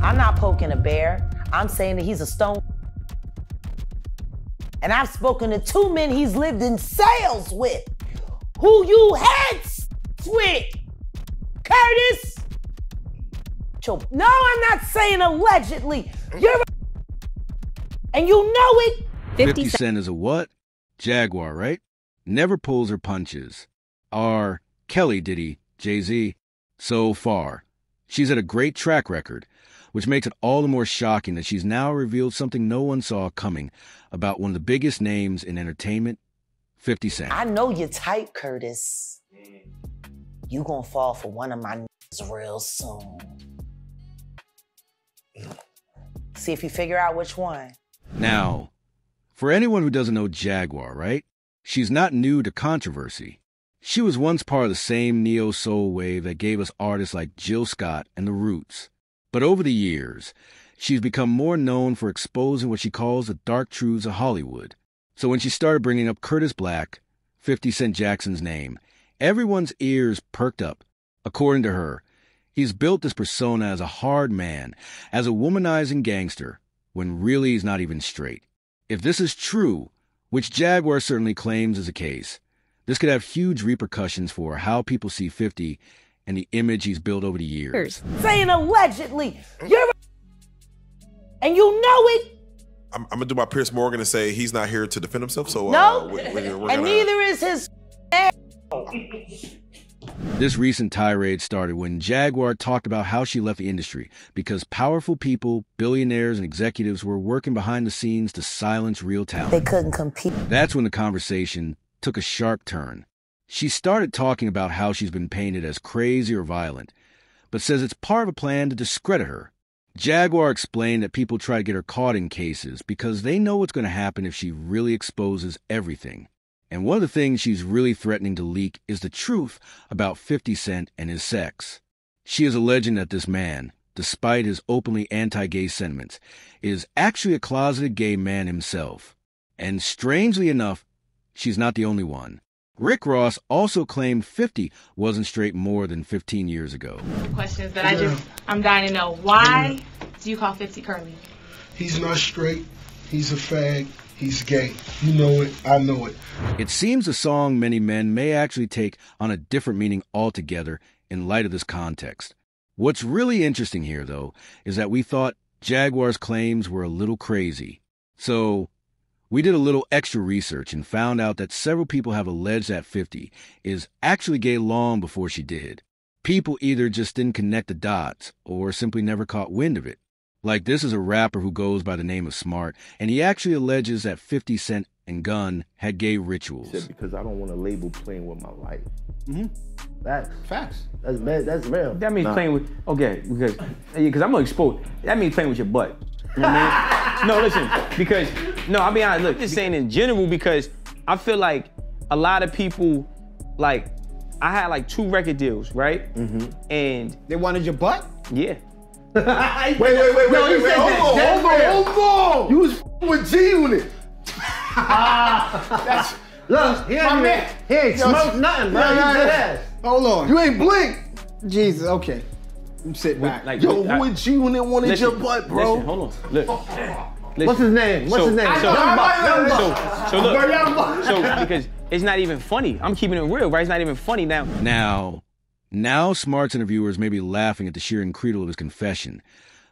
I'm not poking a bear. I'm saying that he's a stone. And I've spoken to 2 men he's lived in sales with, who you had with. Curtis. No, I'm not saying allegedly. You're and you know it. 50 Cent is a what? Jaguar, right? Never pulls her punches. R. Kelly Diddy, Jay-Z. So far. She's had a great track record, which makes it all the more shocking that she's now revealed something no one saw coming about one of the biggest names in entertainment, 50 Cent. I know you're tight, Curtis. You gonna fall for one of my niggas real soon. See if you figure out which one. Now, for anyone who doesn't know Jaguar, right? She's not new to controversy. She was once part of the same neo-soul wave that gave us artists like Jill Scott and The Roots. But over the years, she's become more known for exposing what she calls the dark truths of Hollywood. So when she started bringing up Curtis Black, 50 Cent Jackson's name, everyone's ears perked up. According to her, he's built this persona as a hard man, as a womanizing gangster, when really he's not even straight. If this is true, which Jaguar certainly claims is the case, this could have huge repercussions for how people see 50 and the image he's built over the years. Saying allegedly, you're and you know it. I'm gonna do my Pierce Morgan and say he's not here to defend himself. So no, we're and neither is his. This recent tirade started when Jaguar talked about how she left the industry because powerful people, billionaires, and executives were working behind the scenes to silence real talent. They couldn't compete. That's when the conversation took a sharp turn. She started talking about how she's been painted as crazy or violent, but says it's part of a plan to discredit her. Jaguar explained that people try to get her caught in cases because they know what's going to happen if she really exposes everything. And one of the things she's really threatening to leak is the truth about 50 Cent and his sex. She is alleging that this man, despite his openly anti-gay sentiments, is actually a closeted gay man himself. And strangely enough, she's not the only one. Rick Ross also claimed 50 wasn't straight more than 15 years ago. Questions that I'm dying to know. Why do you call 50 curly? He's not straight. He's a fag. He's gay. You know it. I know it. It seems the song Many Men may actually take on a different meaning altogether in light of this context. What's really interesting here, though, is that we thought Jaguar's claims were a little crazy. So we did a little extra research and found out that several people have alleged that 50 is actually gay long before she did. People either just didn't connect the dots or simply never caught wind of it. Like, this is a rapper who goes by the name of Smart, and he actually alleges that 50 Cent and Gun had gay rituals. Because I don't want a label playing with my life. Mm-hmm. That's facts. That's real. That means playing with, okay, because I'm gonna expose, that means playing with your butt. You know what I mean? No, listen, because, no, I'll be honest, look, just saying in general, because I feel like a lot of people, like, I had like 2 record deals, right? Mm-hmm. And they wanted your butt? Yeah. wait, hold on. You was with G-Unit. That's, look, he ain't smoked nothing, bro. Hold on. You ain't blink. Jesus, okay. Sit back. Like, yo, who with G-Unit wanted your butt, bro? Listen, hold on, look. What's his name? What's his name? So look, because it's not even funny. I'm keeping it real, right? It's not even funny now. Now Smart's interviewers may be laughing at the sheer incredulity of his confession,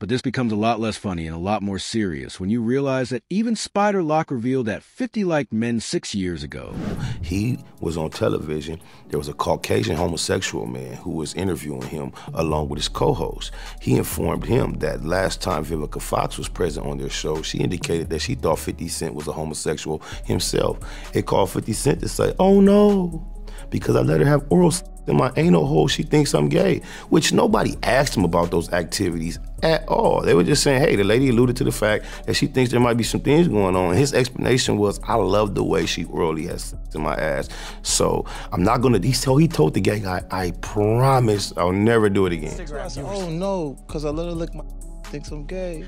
but this becomes a lot less funny and a lot more serious when you realize that even Spider Locke revealed that 50 liked men 6 years ago. He was on television. There was a Caucasian homosexual man who was interviewing him along with his co-host. He informed him that last time Vivica Fox was present on their show, she indicated that she thought 50 Cent was a homosexual himself. It called 50 Cent to say, oh no, because I let her have oral sex in my anal hole, she thinks I'm gay, which nobody asked him about those activities at all. They were just saying, hey, the lady alluded to the fact that she thinks there might be some things going on. And his explanation was, I love the way she orally has sex in my ass. So I'm not gonna, he told the gay guy, I promise I'll never do it again. I said, oh no, because I let her lick my thinks I'm gay.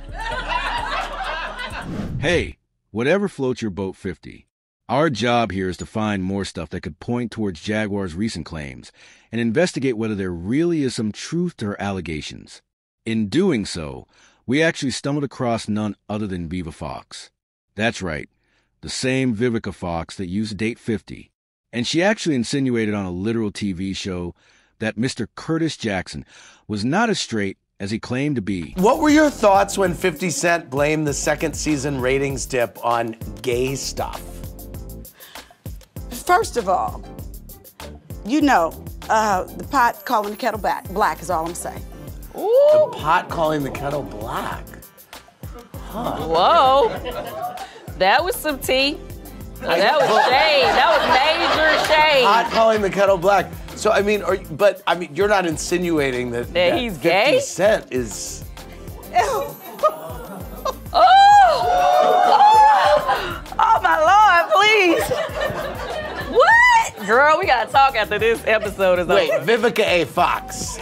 Hey, whatever floats your boat, 50. Our job here is to find more stuff that could point towards Jaguar's recent claims and investigate whether there really is some truth to her allegations. In doing so, we actually stumbled across none other than Viva Fox. That's right, the same Vivica Fox that used to date 50. And she actually insinuated on a literal TV show that Mr. Curtis Jackson was not as straight as he claimed to be. What were your thoughts when 50 Cent blamed the second season ratings dip on gay stuff? First of all, you know, the pot calling the kettle black is all I'm saying. Ooh. The pot calling the kettle black. Huh. Whoa. That was some tea. That was shade. That was major shade. Pot calling the kettle black. So, I mean, you're not insinuating that he's 50 gay? Cent is... Oh, my Lord, please. What? Girl, we gotta talk after this episode is over. Wait, Vivica A. Fox,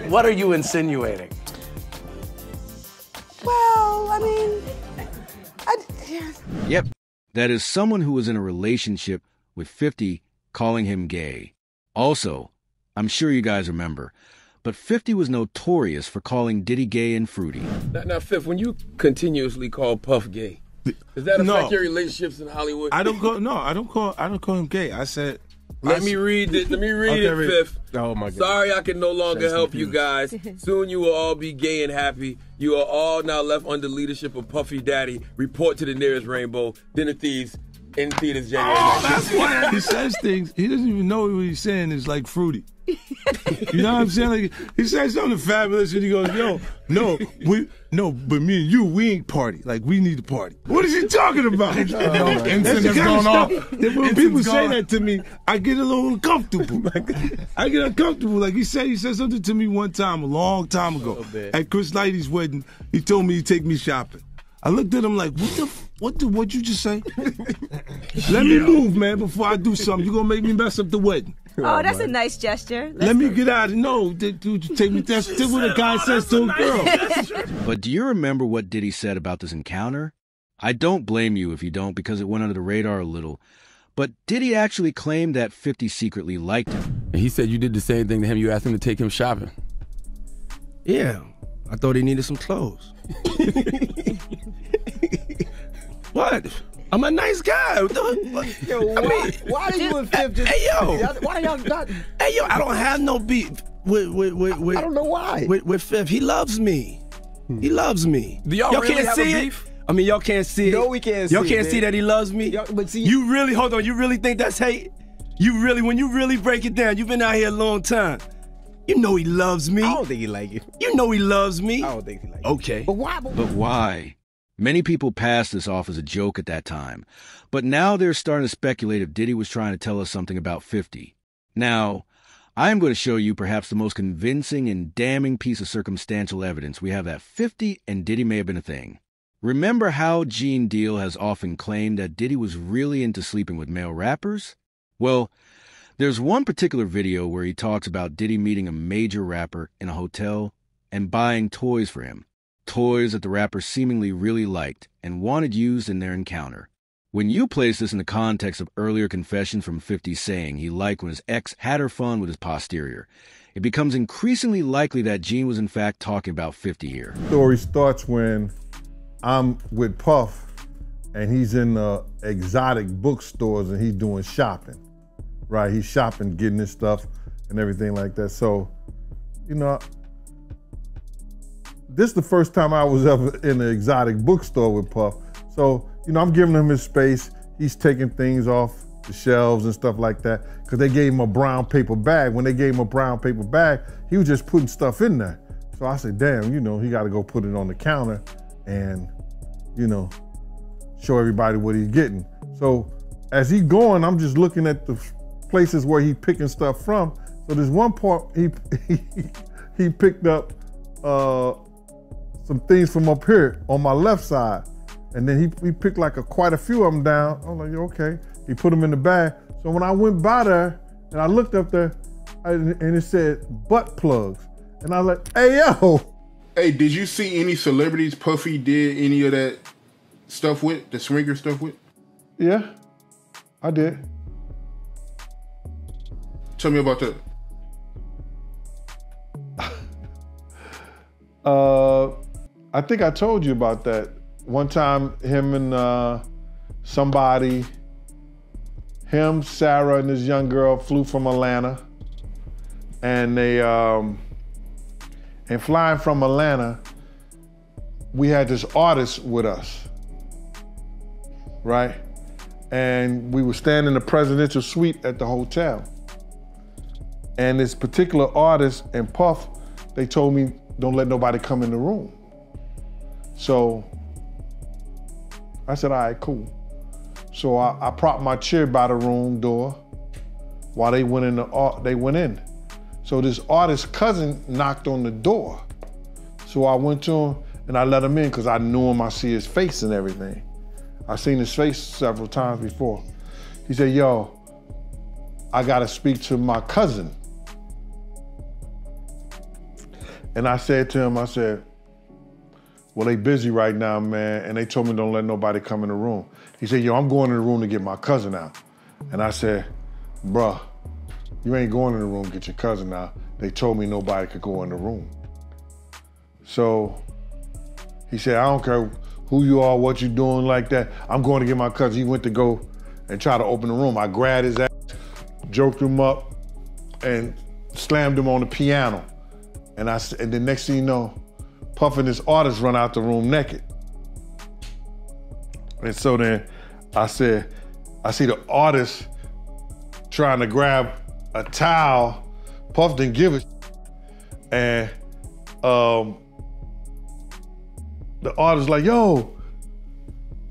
what are you insinuating? Well, I mean, Yep, that is someone who was in a relationship with 50 calling him gay. Also, I'm sure you guys remember, but 50 was notorious for calling Diddy gay and fruity. Now, Fifth, when you continuously call Puff gay, does that affect your relationships in Hollywood? I don't call him gay. I said, Let me read it, Fifth. Oh my God. Sorry I can no longer help you guys. Soon you will all be gay and happy. You are all now left under leadership of Puffy Daddy. Report to the nearest rainbow. Dinner Thieves in theaters January 9th. That's why he says things. He doesn't even know what he's saying is like fruity. You know what I'm saying? Like, he said something fabulous and he goes, yo, but me and you, we ain't party. Like, we need to party. What is he talking about? That's the kind of stuff that when people say that to me, I get a little uncomfortable. I get uncomfortable. Like he said something to me one time, a long time ago, at Chris Lighty's wedding. He told me he'd take me shopping. I looked at him like, what'd you just say? Let me move, man, before I do something. You're gonna make me mess up the wedding. Oh, that's a nice gesture. Let me get out of no, dude, you take me. That's what a guy says to a girl. But do you remember what Diddy said about this encounter? I don't blame you if you don't, because it went under the radar a little. But Diddy actually claimed that 50 secretly liked him. And he said you did the same thing to him. You asked him to take him shopping. Yeah, I thought he needed some clothes. What? I'm a nice guy. Yo, why do you and Fifth just... Hey, yo. Why y'all not... Hey, yo, I don't have no beef with I don't know why. With Fifth. He loves me. He loves me. Do y'all really can't have see a it? beef? I mean, y'all can't see it. No, we can't see it. Y'all can't see that he loves me? But see... You really, hold on, you really think that's hate? When you really break it down, you've been out here a long time. You know he loves me. I don't think he like it. You know he loves me. I don't think he like it. Okay. But why? But why? Many people passed this off as a joke at that time, but now they're starting to speculate if Diddy was trying to tell us something about 50. Now, I am going to show you perhaps the most convincing and damning piece of circumstantial evidence we have that 50 and Diddy may have been a thing. Remember how Gene Deal has often claimed that Diddy was really into sleeping with male rappers? Well, there's one particular video where he talks about Diddy meeting a major rapper in a hotel and buying toys for him. Toys that the rapper seemingly really liked and wanted used in their encounter. When you place this in the context of earlier confessions from 50 saying he liked when his ex had her fun with his posterior, it becomes increasingly likely that Gene was in fact talking about 50 here. The story starts when I'm with Puff and he's in exotic bookstores and he's doing shopping, right? He's shopping, getting his stuff and everything like that. So, you know, this is the first time I was ever in an exotic bookstore with Puff. So, you know, I'm giving him his space. He's taking things off the shelves and stuff like that because they gave him a brown paper bag. When they gave him a brown paper bag, he was just putting stuff in there. So I said, damn, you know, he got to go put it on the counter and, you know, show everybody what he's getting. So as he's going, I'm just looking at the places where he's picking stuff from. So there's one part he picked up some things from up here on my left side. And then he picked like quite a few of them down. I was like, okay. He put them in the bag. So when I went by there and I looked up there and it said butt plugs. And I was like, hey, yo. Hey, did you see any celebrities Puffy did any of that stuff with, the swinger stuff with? Yeah, I did. Tell me about that. I think I told you about that. One time, him and somebody, him, Sarah, and this young girl flew from Atlanta. And they, and flying from Atlanta, we had this artist with us, right? And we were staying in the presidential suite at the hotel. And this particular artist and Puff, they told me, don't let nobody come in the room. So I said, all right, cool. So I propped my chair by the room door while they went in. So this artist's cousin knocked on the door. So I went to him and I let him in because I knew him, I see his face and everything. I've seen his face several times before. He said, yo, I gotta speak to my cousin. And I said to him, I said, well, they busy right now, man, and they told me don't let nobody come in the room. He said, yo, I'm going in the room to get my cousin out. And I said, bruh, you ain't going in the room to get your cousin out. They told me nobody could go in the room. So he said, I don't care who you are, what you doing like that. I'm going to get my cousin. He went to go and try to open the room. I grabbed his ass, joked him up, and slammed him on the piano. And the next thing you know, Puff and this artist run out the room naked. And so then I said, I see the artist trying to grab a towel. Puff didn't give it. And the artist like, yo,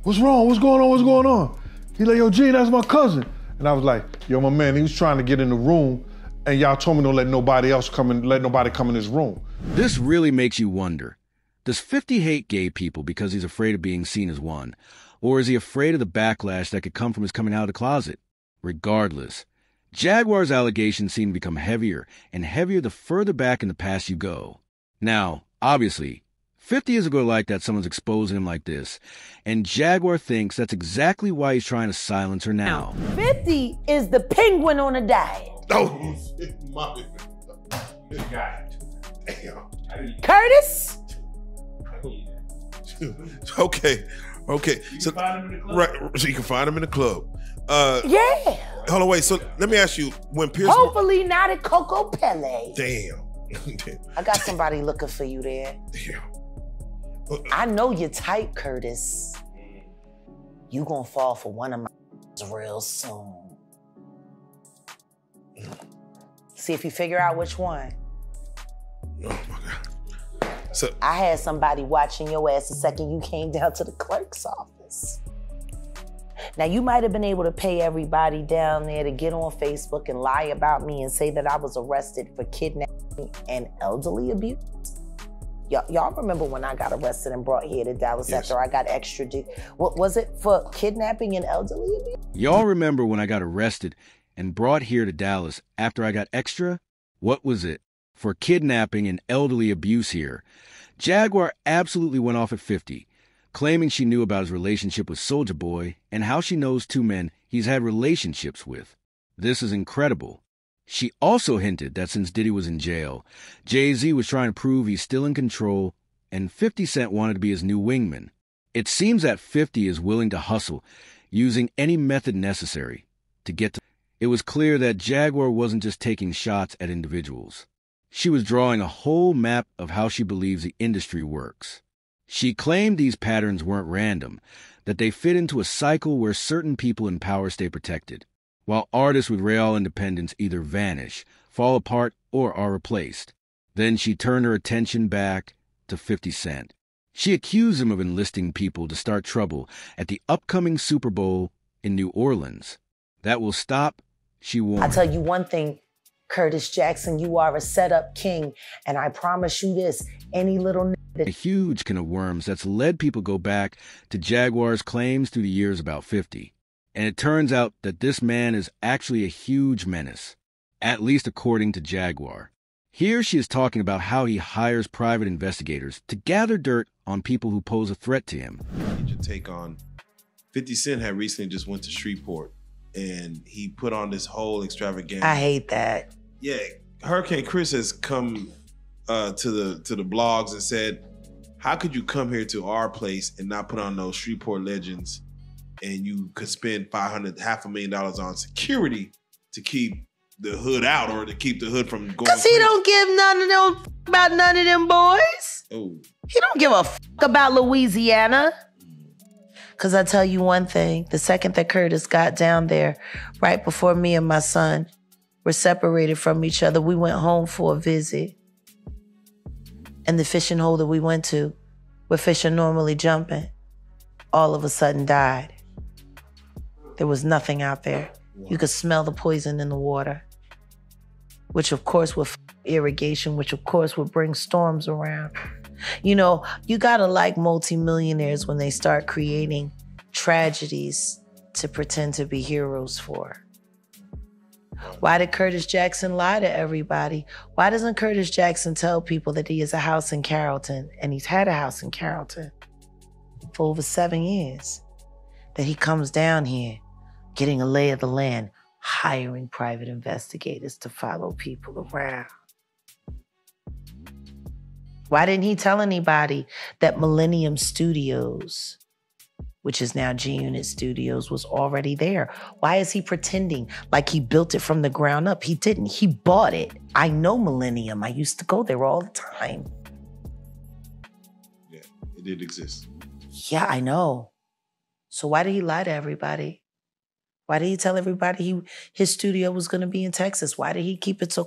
what's wrong? What's going on? What's going on? He like, yo, Gene, that's my cousin. And I was like, yo, my man, he was trying to get in the room and y'all told me don't let nobody else come in, let nobody come in this room. This really makes you wonder. Does 50 hate gay people because he's afraid of being seen as one? Or is he afraid of the backlash that could come from his coming out of the closet? Regardless, Jaguar's allegations seem to become heavier and heavier the further back in the past you go. Now, obviously, 50 isn't going to like that someone's exposing him like this, and Jaguar thinks that's exactly why he's trying to silence her now. 50 is the penguin on a diet. Oh, Curtis? Okay. So, right, so you can find him in the club. Yeah. Hold on, wait. So let me ask you, when Pierce... Hopefully not at Coco Pele. Damn. I got somebody looking for you there. Damn. I know you're tight, Curtis. You gonna fall for one of my real soon. See if you figure out which one. Oh my God. So I had somebody watching your ass the second you came down to the clerk's office. Now you might have been able to pay everybody down there to get on Facebook and lie about me and say that I was arrested for kidnapping and elderly abuse. Y'all remember when I got arrested and brought here to Dallas after I got extradited? What was it, for kidnapping and elderly abuse? Y'all remember when I got arrested and brought here to Dallas after I got extra? What was it? For kidnapping and elderly abuse here. Jaguar absolutely went off at 50, claiming she knew about his relationship with Soulja Boy and how she knows two men he's had relationships with. This is incredible. She also hinted that since Diddy was in jail, Jay-Z was trying to prove he's still in control, and 50 Cent wanted to be his new wingman. It seems that 50 is willing to hustle, using any method necessary to get to... It was clear that Jaguar wasn't just taking shots at individuals. She was drawing a whole map of how she believes the industry works. She claimed these patterns weren't random, that they fit into a cycle where certain people in power stay protected, while artists with real independence either vanish, fall apart, or are replaced. Then she turned her attention back to 50 Cent. She accused him of enlisting people to start trouble at the upcoming Super Bowl in New Orleans. That will stop, she warned. I tell you one thing, Curtis Jackson, you are a setup king, and I promise you this, any little a huge can of worms that's led people go back to Jaguar's claims through the years about 50. And it turns out that this man is actually a huge menace, at least according to Jaguar. Here she is talking about how he hires private investigators to gather dirt on people who pose a threat to him. Get your take on 50 Cent had recently just went to Shreveport and he put on this whole extravaganza. I hate that. Yeah, Hurricane Chris has come to the blogs and said, how could you come here to our place and not put on those Shreveport legends, and you could spend $500,000 on security to keep the hood out, or to keep the hood from going? Cause he don't give none of them about none of them boys. Oh. He don't give a about Louisiana. Cause I tell you one thing, the second that Curtis got down there, right before me and my son were separated from each other, we went home for a visit. And the fishing hole that we went to, where fish are normally jumping, all of a sudden died. There was nothing out there. You could smell the poison in the water, which of course would irrigation, which of course would bring storms around. You know, you gotta like multimillionaires when they start creating tragedies to pretend to be heroes for. Why did Curtis Jackson lie to everybody? Why doesn't Curtis Jackson tell people that he has a house in Carrollton, and he's had a house in Carrollton for over 7 years? That he comes down here, getting a lay of the land, hiring private investigators to follow people around. Why didn't he tell anybody that Millennium Studios, which is now G-Unit Studios, was already there? Why is he pretending like he built it from the ground up? He didn't. He bought it. I know Millennium. I used to go there all the time. Yeah, it did exist. Yeah, I know. So why did he lie to everybody? Why did he tell everybody his studio was going to be in Texas? Why did he keep it so